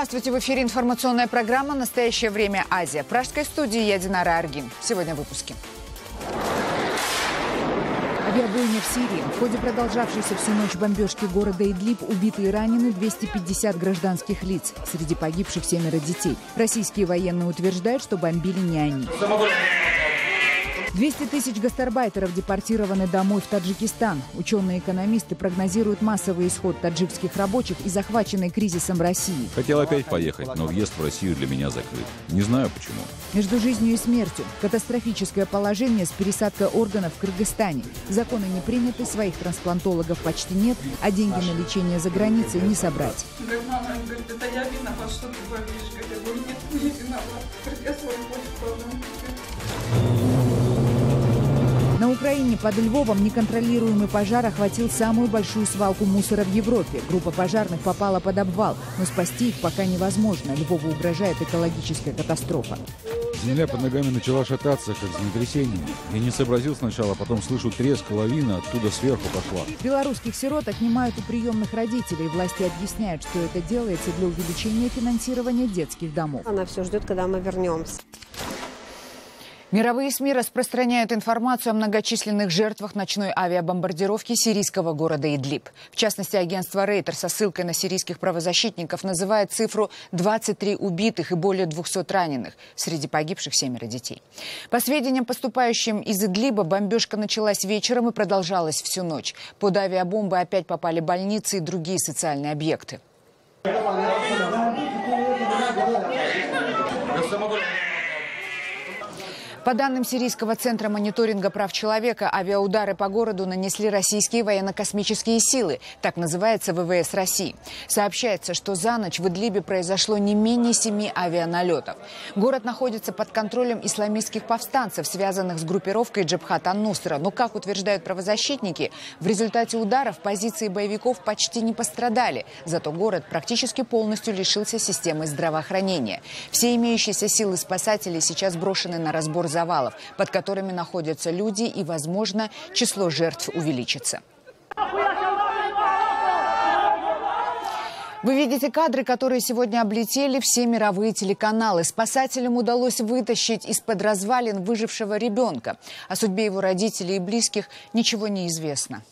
Здравствуйте! В эфире информационная программа «Настоящее время. Азия». В пражской студии я Динара Аргин. Сегодня в выпуске. Авиабойня в Сирии. В ходе продолжавшейся всю ночь бомбежки города Идлиб убиты и ранены 250 гражданских лиц. Среди погибших 7 детей. Российские военные утверждают, что бомбили не они. 200 тысяч гастарбайтеров депортированы домой в Таджикистан. Ученые-экономисты прогнозируют массовый исход таджикских рабочих и захваченной кризисом России. Хотел опять поехать, но въезд в Россию для меня закрыт. Не знаю почему. Между жизнью и смертью. Катастрофическое положение с пересадкой органов в Кыргызстане. Законы не приняты, своих трансплантологов почти нет, а деньги на лечение за границей не собрать. Мама говорит, это я виноват, что ты бомбишь. Я говорю, нет, не виноват. Я свою боль. На Украине под Львовом неконтролируемый пожар охватил самую большую свалку мусора в Европе. Группа пожарных попала под обвал, но спасти их пока невозможно. Львову угрожает экологическая катастрофа. Земля под ногами начала шататься, как землетрясение. Я не сообразил сначала, потом слышу треск, лавина оттуда сверху пошла. Белорусских сирот отнимают у приемных родителей. Власти объясняют, что это делается для увеличения финансирования детских домов. Она все ждет, когда мы вернемся. Мировые СМИ распространяют информацию о многочисленных жертвах ночной авиабомбардировки сирийского города Идлиб. В частности, агентство Рейтер со ссылкой на сирийских правозащитников называет цифру 23 убитых и более 200 раненых. Среди погибших 7 детей. По сведениям, поступающим из Идлиба, бомбежка началась вечером и продолжалась всю ночь. Под авиабомбы опять попали больницы и другие социальные объекты. По данным Сирийского центра мониторинга прав человека, авиаудары по городу нанесли российские военно-космические силы. Так называется ВВС России. Сообщается, что за ночь в Идлибе произошло не менее 7 авианалетов. Город находится под контролем исламистских повстанцев, связанных с группировкой Джабхат ан-Нусра. Но, как утверждают правозащитники, в результате ударов позиции боевиков почти не пострадали. Зато город практически полностью лишился системы здравоохранения. Все имеющиеся силы спасателей сейчас брошены на разбор завалов, под которыми находятся люди, и, возможно, число жертв увеличится. Вы видите кадры, которые сегодня облетели все мировые телеканалы. Спасателям удалось вытащить из-под развалин выжившего ребенка. О судьбе его родителей и близких ничего не известно.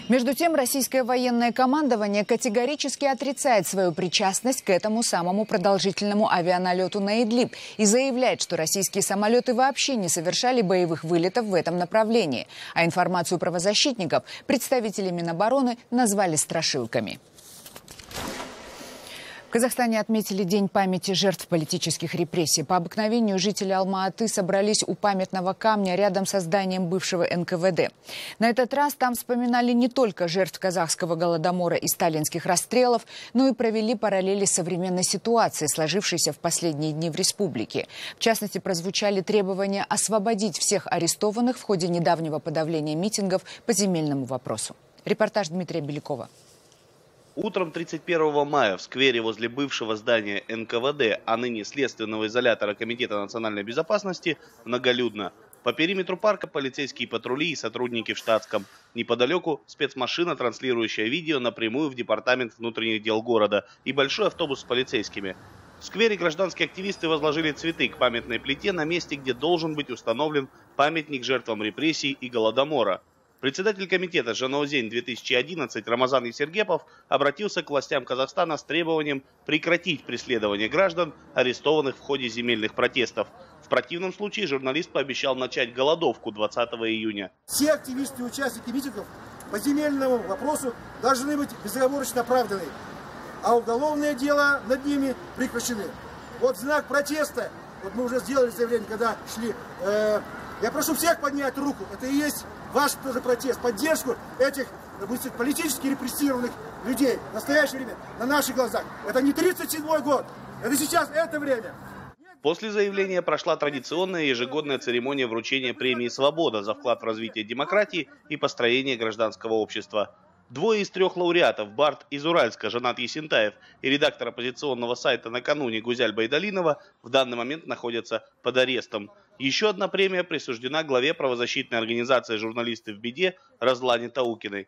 Между тем, российское военное командование категорически отрицает свою причастность к этому самому продолжительному авианалету на Идлиб и заявляет, что российские самолеты вообще не совершали боевых вылетов в этом направлении. А информацию правозащитников представители Минобороны назвали страшилками. В Казахстане отметили День памяти жертв политических репрессий. По обыкновению жители Алма-Аты собрались у памятного камня рядом со зданием бывшего НКВД. На этот раз там вспоминали не только жертв казахского голодомора и сталинских расстрелов, но и провели параллели с современной ситуацией, сложившейся в последние дни в республике. В частности, прозвучали требования освободить всех арестованных в ходе недавнего подавления митингов по земельному вопросу. Репортаж Дмитрия Белякова. Утром 31 мая в сквере возле бывшего здания НКВД, а ныне следственного изолятора Комитета национальной безопасности, многолюдно. По периметру парка полицейские патрули и сотрудники в штатском. Неподалеку спецмашина, транслирующая видео напрямую в департамент внутренних дел города, и большой автобус с полицейскими. В сквере гражданские активисты возложили цветы к памятной плите на месте, где должен быть установлен памятник жертвам репрессий и голодомора. Председатель комитета Жанаузень-2011 Рамазан Есергепов обратился к властям Казахстана с требованием прекратить преследование граждан, арестованных в ходе земельных протестов. В противном случае журналист пообещал начать голодовку 20 июня. Все активисты и участники митингов по земельному вопросу должны быть безоговорочно оправданы, а уголовное дело над ними прекращены. Вот в знак протеста, вот мы уже сделали заявление, когда шли, я прошу всех поднять руку, это и есть ваш тоже протест, поддержку этих политически репрессированных людей в настоящее время, на наших глазах. Это не 37-й год, это сейчас, это время. После заявления прошла традиционная ежегодная церемония вручения премии «Свобода» за вклад в развитие демократии и построение гражданского общества. Двое из 3 лауреатов, Барт из Уральска, Жанат Есентаев, и редактор оппозиционного сайта «Накануне» Гузяль Байдалинова, в данный момент находятся под арестом. Еще одна премия присуждена главе правозащитной организации «Журналисты в беде» Разлане Таукиной.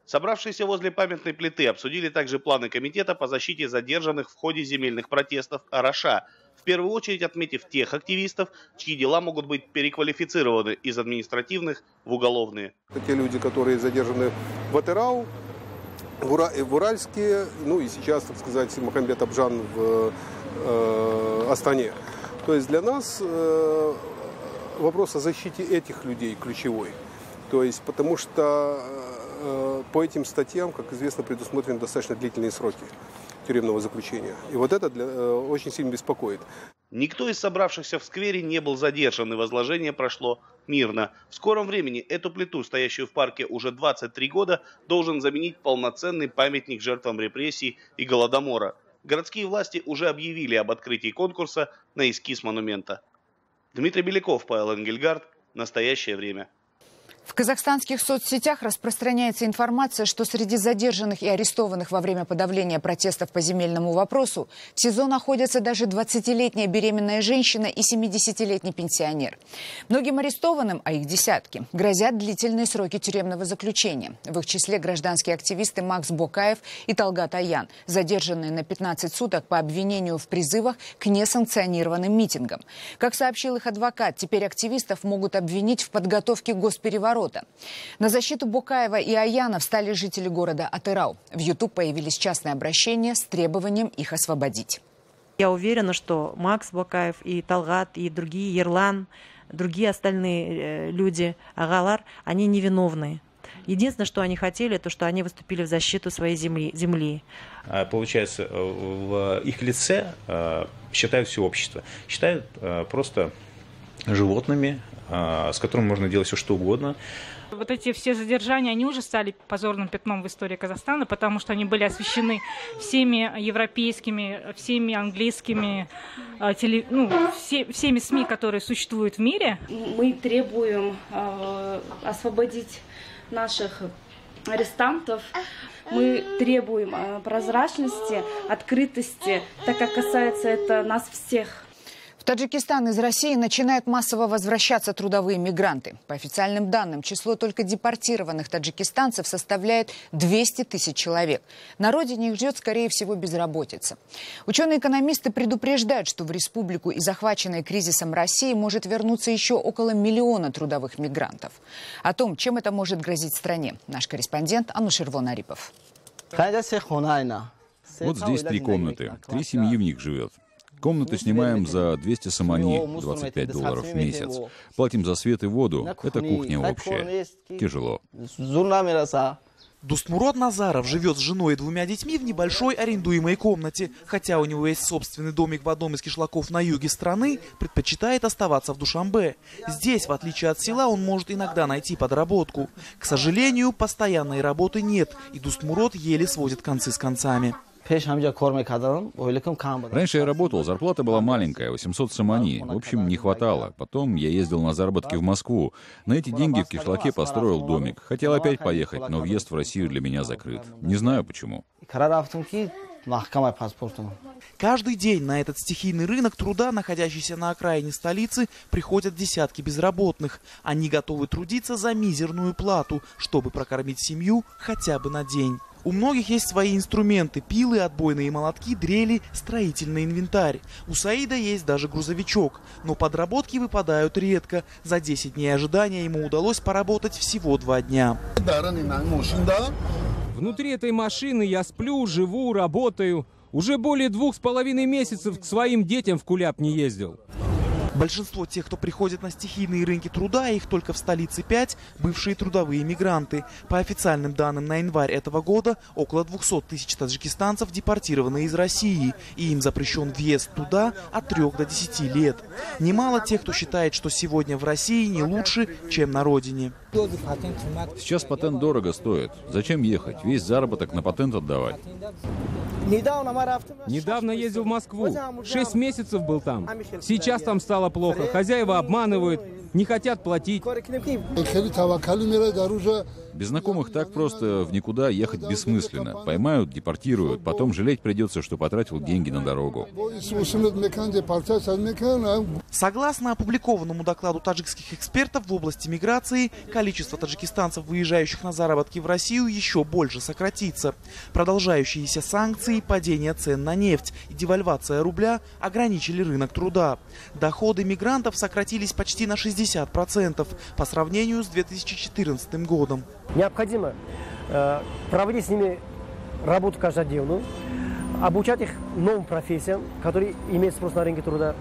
Собравшиеся возле памятной плиты обсудили также планы комитета по защите задержанных в ходе земельных протестов Араша, в первую очередь отметив тех активистов, чьи дела могут быть переквалифицированы из административных в уголовные. Те люди, которые задержаны в Атырау, в Уральске, ну и сейчас, так сказать, Мухаммед Абжан в Астане. То есть для нас вопрос о защите этих людей ключевой. То есть потому что по этим статьям, как известно, предусмотрены достаточно длительные сроки тюремного заключения. И вот это очень сильно беспокоит. Никто из собравшихся в сквере не был задержан, и возложение прошло мирно. В скором времени эту плиту, стоящую в парке уже 23 года, должен заменить полноценный памятник жертвам репрессий и Голодомора. Городские власти уже объявили об открытии конкурса на эскиз монумента. Дмитрий Беляков, Павел Энгельгард. Настоящее время. В казахстанских соцсетях распространяется информация, что среди задержанных и арестованных во время подавления протестов по земельному вопросу в СИЗО находятся даже 20-летняя беременная женщина и 70-летний пенсионер. Многим арестованным, а их десятки, грозят длительные сроки тюремного заключения. В их числе гражданские активисты Макс Бокаев и Талгат Аян, задержанные на 15 суток по обвинению в призывах к несанкционированным митингам. Как сообщил их адвокат, теперь активистов могут обвинить в подготовке госпереворота. На защиту Бокаева и Аяна встали жители города Атырау. В YouTube появились частные обращения с требованием их освободить. Я уверена, что Макс Бокаев и Талгат, и другие, Ерлан, другие остальные люди, агалар, они невиновны. Единственное, что они хотели, то, что они выступили в защиту своей земли. Получается, в их лице считают все общество. Считают просто животными, с которыми можно делать все, что угодно. Вот эти все задержания, они уже стали позорным пятном в истории Казахстана, потому что они были освещены всеми европейскими, всеми английскими, всеми СМИ, которые существуют в мире. Мы требуем освободить наших арестантов. Мы требуем прозрачности, открытости, так как касается это нас всех. В Таджикистан из России начинают массово возвращаться трудовые мигранты. По официальным данным, число только депортированных таджикистанцев составляет 200 тысяч человек. На родине их ждет, скорее всего, безработица. Ученые-экономисты предупреждают, что в республику и захваченной кризисом России может вернуться еще около 1 миллиона трудовых мигрантов. О том, чем это может грозить стране, наш корреспондент Анушервон Арипов. Вот здесь 3 комнаты. 3 семьи в них живет. Комнату снимаем за 200 сомани, $25 в месяц. Платим за свет и воду. Это кухня общая. Тяжело. Дустмурод Назаров живет с женой и 2 детьми в небольшой арендуемой комнате. Хотя у него есть собственный домик в одном из кишлаков на юге страны, предпочитает оставаться в Душанбе. Здесь, в отличие от села, он может иногда найти подработку. К сожалению, постоянной работы нет, и Дустмурод еле сводит концы с концами. Раньше я работал, зарплата была маленькая, 800 сомани. В общем, не хватало. Потом я ездил на заработки в Москву. На эти деньги в кишлаке построил домик. Хотел опять поехать, но въезд в Россию для меня закрыт. Не знаю почему. Каждый день на этот стихийный рынок труда, находящийся на окраине столицы, приходят десятки безработных. Они готовы трудиться за мизерную плату, чтобы прокормить семью хотя бы на день. У многих есть свои инструменты – пилы, отбойные молотки, дрели, строительный инвентарь. У Саида есть даже грузовичок, но подработки выпадают редко. За 10 дней ожидания ему удалось поработать всего 2 дня. Внутри этой машины я сплю, живу, работаю. Уже более 2,5 месяцев к своим детям в Куляп не ездил. Большинство тех, кто приходит на стихийные рынки труда, их только в столице 5, бывшие трудовые мигранты. По официальным данным на январь этого года, около 200 тысяч таджикистанцев депортированы из России, и им запрещен въезд туда от 3 до 10 лет. Немало тех, кто считает, что сегодня в России не лучше, чем на родине. Сейчас патент дорого стоит. Зачем ехать? Весь заработок на патент отдавать. Недавно ездил в Москву. 6 месяцев был там. Сейчас там стало плохо. Хозяева обманывают, не хотят платить. Без знакомых так просто в никуда ехать бессмысленно. Поймают, депортируют, потом жалеть придется, что потратил деньги на дорогу. Согласно опубликованному докладу таджикских экспертов в области миграции, количество таджикистанцев, выезжающих на заработки в Россию, еще больше сократится. Продолжающиеся санкции, падение цен на нефть и девальвация рубля ограничили рынок труда. Доходы мигрантов сократились почти на 60% по сравнению с 2014 годом. Необходимо проводить с ними работу каждодневную, обучать их новым профессиям, которые имеют спрос на рынке труда,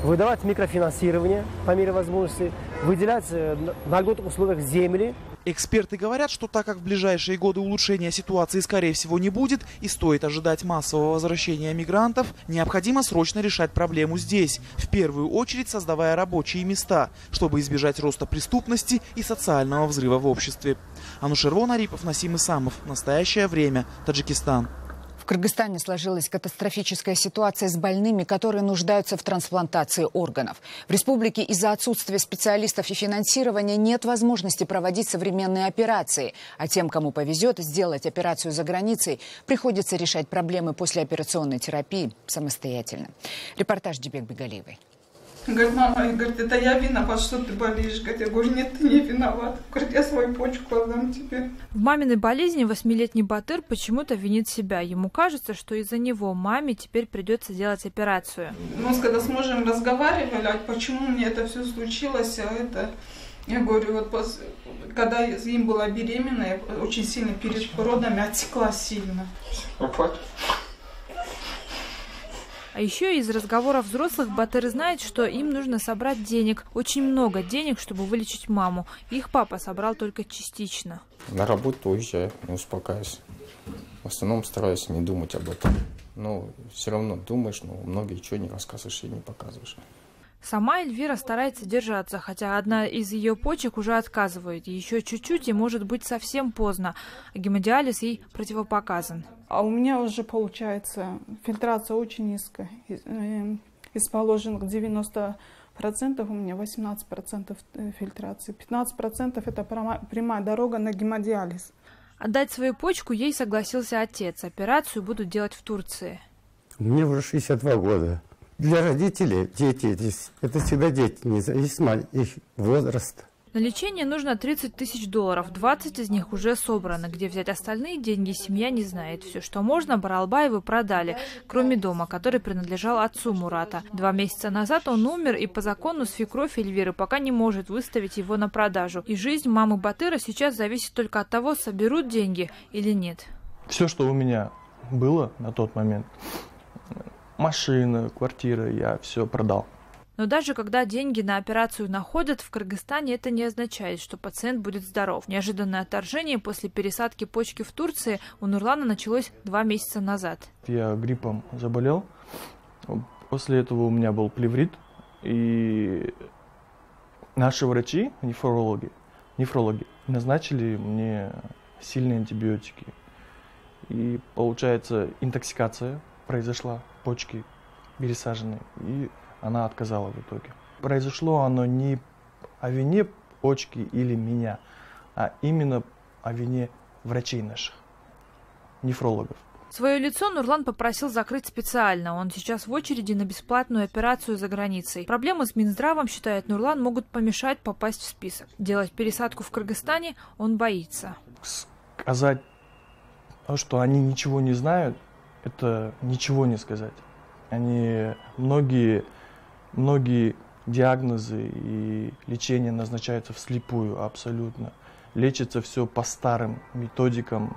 выдавать микрофинансирование по мере возможности, выделять на льготных условиях земли. Эксперты говорят, что так как в ближайшие годы улучшения ситуации, скорее всего, не будет и стоит ожидать массового возвращения мигрантов, необходимо срочно решать проблему здесь, в первую очередь создавая рабочие места, чтобы избежать роста преступности и социального взрыва в обществе. Анушер Арипов, Насим Исамов. Настоящее время. Таджикистан. В Кыргызстане сложилась катастрофическая ситуация с больными, которые нуждаются в трансплантации органов. В республике из-за отсутствия специалистов и финансирования нет возможности проводить современные операции. А тем, кому повезет сделать операцию за границей, приходится решать проблемы послеоперационной терапии самостоятельно. Репортаж Дибек Бегалиевой. Говорит, мама, говорит, это я виноват, что ты болеешь. Говорит, я говорю, нет, ты не виноват. Говорит, я свою почку отдам тебе. В маминой болезни 8-летний Батыр почему-то винит себя. Ему кажется, что из-за него маме теперь придется делать операцию. Мы когда с мужем разговаривали, почему мне это все случилось, я говорю, вот когда им была беременна, я очень сильно перед родами отекла сильно. А еще из разговоров взрослых Батыр знает, что им нужно собрать денег. Очень много денег, чтобы вылечить маму. Их папа собрал только частично. На работу уезжаю, не успокаиваюсь. В основном стараюсь не думать об этом. Но все равно думаешь, но многие ничего не рассказываешь и не показываешь. Сама Эльвира старается держаться, хотя одна из ее почек уже отказывает. Еще чуть-чуть и может быть совсем поздно. А гемодиализ ей противопоказан. А у меня уже получается фильтрация очень низкая. Из положенных 90% у меня 18% фильтрации. 15% это прямая дорога на гемодиализ. Отдать свою почку ей согласился отец. Операцию будут делать в Турции. Мне уже 62 года. Для родителей дети, это всегда дети, независимо от их возраста. На лечение нужно $30 000, 20 из них уже собраны. Где взять остальные деньги, семья не знает. Все, что можно, Баралбаевы продали, кроме дома, который принадлежал отцу Мурата. 2 месяца назад он умер, и по закону свекровь Эльвиры пока не может выставить его на продажу. И жизнь мамы Батыра сейчас зависит только от того, соберут деньги или нет. Все, что у меня было на тот момент, машина, квартира, я все продал. Но даже когда деньги на операцию находят, в Кыргызстане это не означает, что пациент будет здоров. Неожиданное отторжение после пересадки почки в Турции у Нурлана началось 2 месяца назад. Я гриппом заболел. После этого у меня был плеврит. И наши врачи, нефрологи, назначили мне сильные антибиотики. И получается, интоксикация произошла, почки пересаженные. И она отказала в итоге. Произошло оно не о вине почки или меня, а именно о вине врачей наших, нефрологов. Свое лицо Нурлан попросил закрыть специально. Он сейчас в очереди на бесплатную операцию за границей. Проблемы с Минздравом, считает Нурлан, могут помешать попасть в список. Делать пересадку в Кыргызстане он боится. Сказать, что они ничего не знают, это ничего не сказать. Они многие диагнозы и лечение назначаются вслепую абсолютно. Лечится все по старым методикам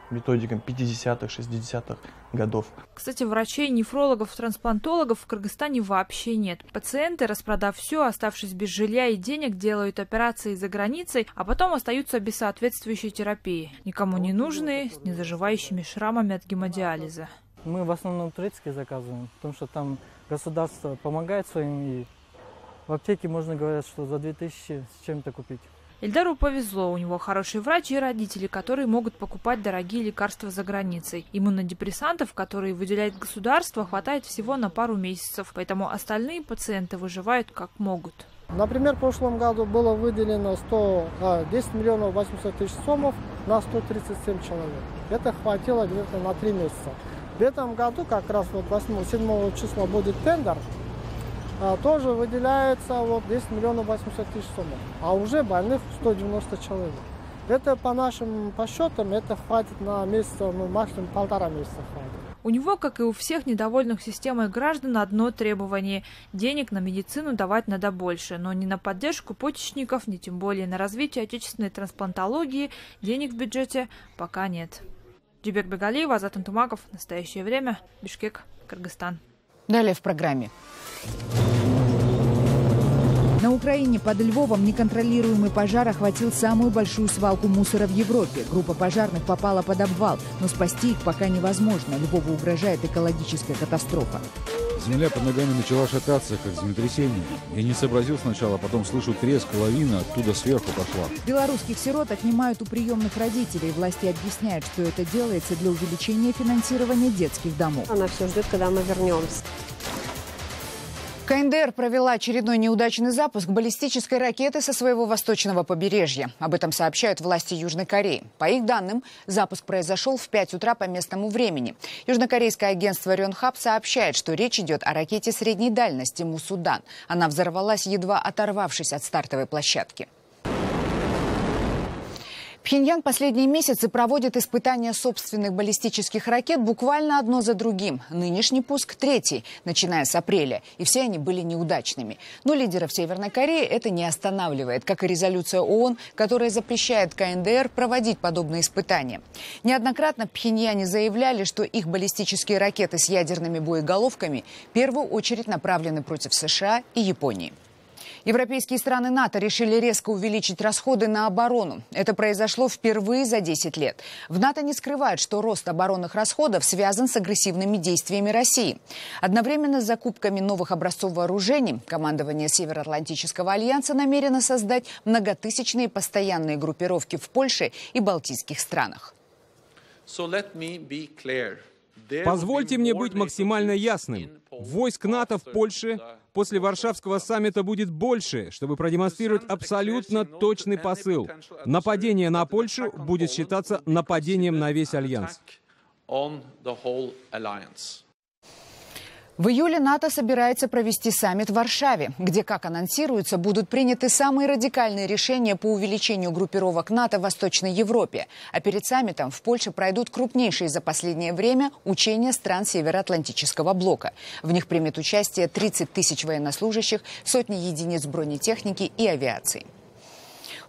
50-х, 60-х годов. Кстати, врачей, нефрологов, трансплантологов в Кыргызстане вообще нет. Пациенты, распродав все, оставшись без жилья и денег, делают операции за границей, а потом остаются без соответствующей терапии. Никому не нужные, с незаживающими шрамами от гемодиализа. Мы в основном турецкие заказываем, потому что там государство помогает своим, и в аптеке можно, говорят, что за 2000 с чем-то купить. Ильдару повезло, у него хороший врач и родители, которые могут покупать дорогие лекарства за границей. Иммунодепрессантов, которые выделяет государство, хватает всего на пару месяцев, поэтому остальные пациенты выживают как могут. Например, в прошлом году было выделено 10 миллионов 800 тысяч сомов на 137 человек. Это хватило где-то на 3 месяца. В этом году как раз 7 числа будет тендер. Тоже выделяется 10 миллионов 800 тысяч сомов. А уже больных 190 человек. Это по нашим подсчетам, это хватит на месяц, максимум 1,5 месяца хватит. У него, как и у всех недовольных системой граждан, одно требование – денег на медицину давать надо больше, но ни на поддержку почечников, ни тем более на развитие отечественной трансплантологии денег в бюджете пока нет. Дюбек Бегалиева, Азат Антумаков. Настоящее время. Бишкек, Кыргызстан. Далее в программе. На Украине под Львовом неконтролируемый пожар охватил самую большую свалку мусора в Европе. Группа пожарных попала под обвал, но спасти их пока невозможно. Львову угрожает экологическая катастрофа. Земля под ногами начала шататься, как землетрясение. Я не сообразил сначала, потом слышу треск, лавина оттуда сверху пошла. Белорусских сирот отнимают у приемных родителей. Власти объясняют, что это делается для увеличения финансирования детских домов. Она все ждет, когда мы вернемся. КНДР провела очередной неудачный запуск баллистической ракеты со своего восточного побережья. Об этом сообщают власти Южной Кореи. По их данным, запуск произошел в 5 утра по местному времени. Южнокорейское агентство Рёнхап сообщает, что речь идет о ракете средней дальности Мусудан. Она взорвалась, едва оторвавшись от стартовой площадки. Пхеньян последние месяцы проводит испытания собственных баллистических ракет буквально одно за другим. Нынешний пуск третий, начиная с апреля. И все они были неудачными. Но лидеров Северной Кореи это не останавливает, как и резолюция ООН, которая запрещает КНДР проводить подобные испытания. Неоднократно в Пхеньяне заявляли, что их баллистические ракеты с ядерными боеголовками в первую очередь направлены против США и Японии. Европейские страны НАТО решили резко увеличить расходы на оборону. Это произошло впервые за 10 лет. В НАТО не скрывают, что рост оборонных расходов связан с агрессивными действиями России. Одновременно с закупками новых образцов вооружений командование Североатлантического альянса намерено создать многотысячные постоянные группировки в Польше и Балтийских странах. Позвольте мне быть максимально ясным. Войск НАТО в Польше после Варшавского саммита будет больше, чтобы продемонстрировать абсолютно точный посыл. Нападение на Польшу будет считаться нападением на весь альянс. В июле НАТО собирается провести саммит в Варшаве, где, как анонсируется, будут приняты самые радикальные решения по увеличению группировок НАТО в Восточной Европе. А перед саммитом в Польше пройдут крупнейшие за последнее время учения стран Североатлантического блока. В них примет участие 30 тысяч военнослужащих, сотни единиц бронетехники и авиации.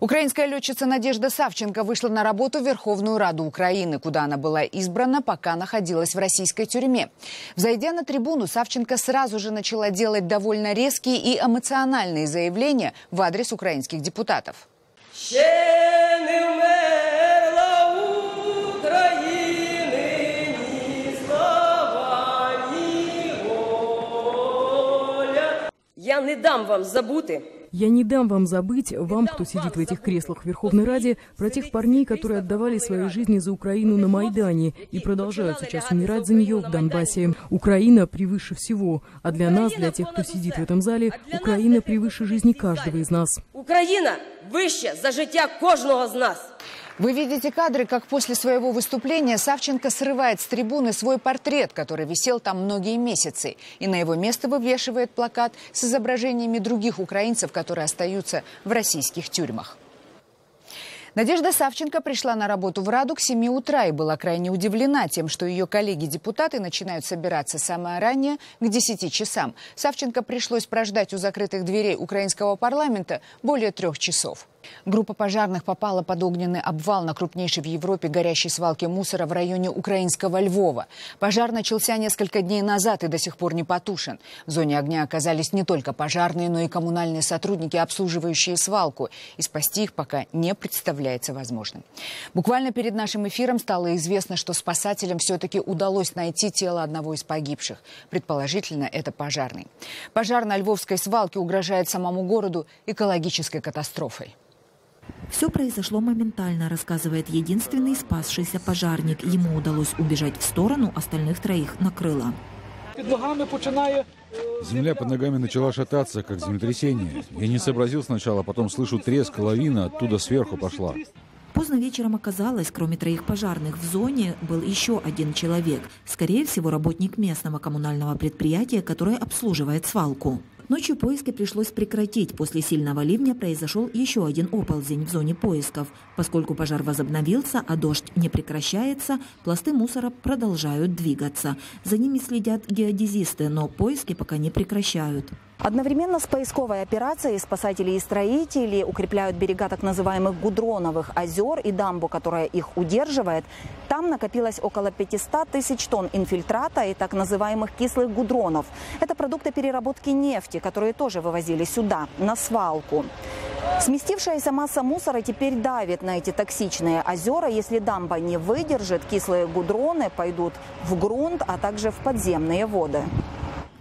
Украинская летчица Надежда Савченко вышла на работу в Верховную Раду Украины, куда она была избрана, пока находилась в российской тюрьме. Взойдя на трибуну, Савченко сразу же начала делать довольно резкие и эмоциональные заявления в адрес украинских депутатов. Я не дам вам забути. Я не дам вам забыть, вам, кто сидит в этих креслах в Верховной Раде, про тех парней, которые отдавали свои жизни за Украину на Майдане и продолжают сейчас умирать за нее в Донбассе. Украина превыше всего. А для нас, для тех, кто сидит в этом зале, Украина превыше жизни каждого из нас. Украина выше за життя кожного из нас. Вы видите кадры, как после своего выступления Савченко срывает с трибуны свой портрет, который висел там многие месяцы. И на его место вывешивает плакат с изображениями других украинцев, которые остаются в российских тюрьмах. Надежда Савченко пришла на работу в Раду к 7 утра и была крайне удивлена тем, что ее коллеги-депутаты начинают собираться самое раннее к 10 часам. Савченко пришлось прождать у закрытых дверей украинского парламента более 3 часов. Группа пожарных попала под огненный обвал на крупнейшей в Европе горящей свалке мусора в районе украинского Львова. Пожар начался несколько дней назад и до сих пор не потушен. В зоне огня оказались не только пожарные, но и коммунальные сотрудники, обслуживающие свалку. И спасти их пока не представляется возможным. Буквально перед нашим эфиром стало известно, что спасателям все-таки удалось найти тело одного из погибших. Предположительно, это пожарный. Пожар на львовской свалке угрожает самому городу экологической катастрофой. Все произошло моментально, рассказывает единственный спасшийся пожарник. Ему удалось убежать в сторону, остальных 3 накрыло. Земля под ногами начала шататься, как землетрясение. Я не сообразил сначала, потом слышу треск, лавина оттуда сверху пошла. Поздно вечером оказалось, кроме 3 пожарных в зоне, был еще один человек. Скорее всего, работник местного коммунального предприятия, которое обслуживает свалку. Ночью поиски пришлось прекратить. После сильного ливня произошел еще один оползень в зоне поисков. Поскольку пожар возобновился, а дождь не прекращается, пласты мусора продолжают двигаться. За ними следят геодезисты, но поиски пока не прекращают. Одновременно с поисковой операцией спасатели и строители укрепляют берега так называемых гудроновых озер и дамбу, которая их удерживает. Там накопилось около 500 тысяч тонн инфильтрата и так называемых кислых гудронов. Это продукты переработки нефти, которые тоже вывозили сюда, на свалку. Сместившаяся масса мусора теперь давит на эти токсичные озера. Если дамба не выдержит, кислые гудроны пойдут в грунт, а также в подземные воды.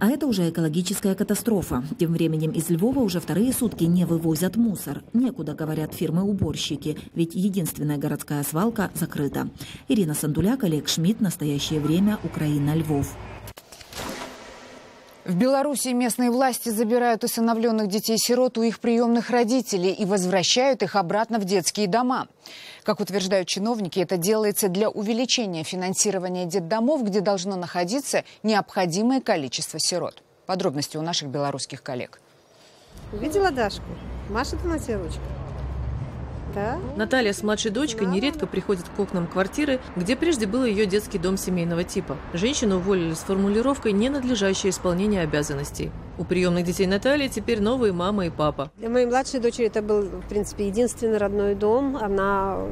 А это уже экологическая катастрофа. Тем временем из Львова уже 2-е сутки не вывозят мусор. Некуда, говорят фирмы-уборщики, ведь единственная городская свалка закрыта. Ирина Сандуляк, Олег Шмидт. Настоящее время. Украина, Львов. В Беларуси местные власти забирают усыновленных детей-сирот у их приемных родителей и возвращают их обратно в детские дома. Как утверждают чиновники, это делается для увеличения финансирования детдомов, где должно находиться необходимое количество сирот. Подробности у наших белорусских коллег. Увидела Дашку? Машет она тебе ручкой. Да? Наталья с младшей дочкой нередко приходит к окнам квартиры, где прежде был ее детский дом семейного типа. Женщину уволили с формулировкой «ненадлежащее исполнение обязанностей». У приемных детей Натальи теперь новые мама и папа. Для моей младшей дочери это был, в принципе, единственный родной дом. Она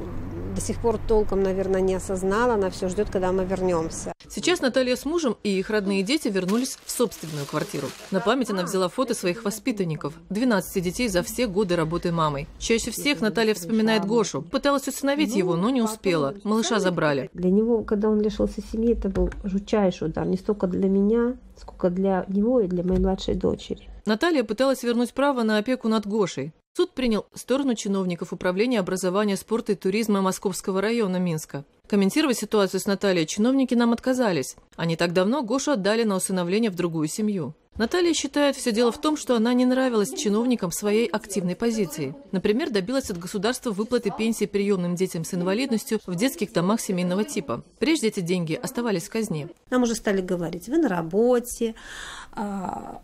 до сих пор толком, наверное, не осознала. Она все ждет, когда мы вернемся. Сейчас Наталья с мужем и их родные дети вернулись в собственную квартиру. На память она взяла фото своих воспитанников. 12 детей за все годы работы мамой. Чаще всех Наталья вспоминает Гошу. Пыталась усыновить его, но не успела. Малыша забрали. Для него, когда он лишился семьи, это был жутчайший удар. Не столько для меня, сколько для него и для моей младшей дочери. Наталья пыталась вернуть право на опеку над Гошей. Суд принял сторону чиновников Управления образования, спорта и туризма Московского района Минска. Комментировать ситуацию с Натальей чиновники нам отказались. Они так давно Гошу отдали на усыновление в другую семью. Наталья считает, все дело в том, что она не нравилась чиновникам своей активной позиции. Например, добилась от государства выплаты пенсии приемным детям с инвалидностью в детских домах семейного типа. Прежде эти деньги оставались в казне. Нам уже стали говорить, вы на работе,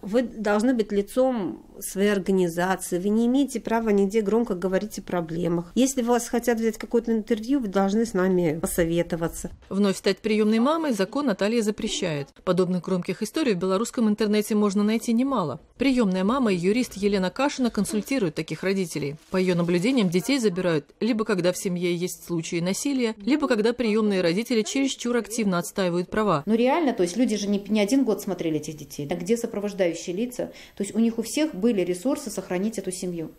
вы должны быть лицом своей организации, вы не имеете права нигде громко говорить о проблемах. Если вас хотят взять какое-то интервью, вы должны с нами посоветоваться. Вновь стать приемной мамой закон Наталья запрещает. Подобных громких историй в белорусском интернете можно найти немало. Приемная мама и юрист Елена Кашина консультируют таких родителей. По ее наблюдениям, детей забирают либо когда в семье есть случаи насилия, либо когда приемные родители чересчур активно отстаивают права. Ну реально, то есть люди же не 1 год смотрели этих детей. А где сопровождающие лица? То есть у них у всех были ресурсы сохранить эту семью.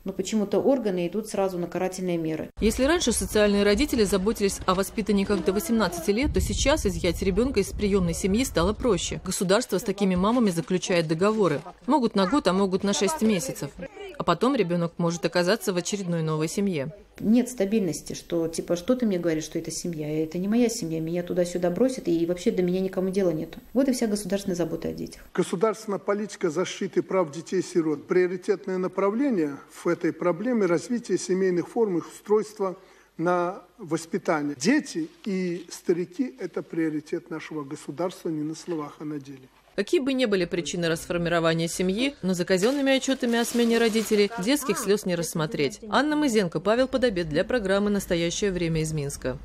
Но почему-то органы идут сразу на карательные меры. Если раньше социальные родители заботились о воспитанниках до 18 лет, то сейчас изъять ребенка из приемной семьи стало проще. Государство с такими мамами заключает договоры. Могут на год, а могут на 6 месяцев. А потом ребенок может оказаться в очередной новой семье. Нет стабильности, что типа, что ты мне говоришь, что это семья? Это не моя семья, меня туда-сюда бросят, и вообще до меня никому дела нету. Вот и вся государственная забота о детях. Государственная политика защиты прав детей-сирот. Приоритетное направление в этой проблеме развития семейных форм их устройства на воспитание. Дети и старики – это приоритет нашего государства не на словах, а на деле. Какие бы ни были причины расформирования семьи, но за казенными отчетами о смене родителей детских слез не рассмотреть. Анна Мызенко, Павел Подобед для программы «Настоящее время» из Минска.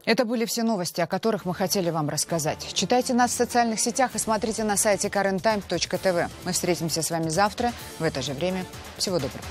Это были все новости, о которых мы хотели вам рассказать. Читайте нас в социальных сетях и смотрите на сайте currentime.tv. Мы встретимся с вами завтра в это же время. Всего доброго.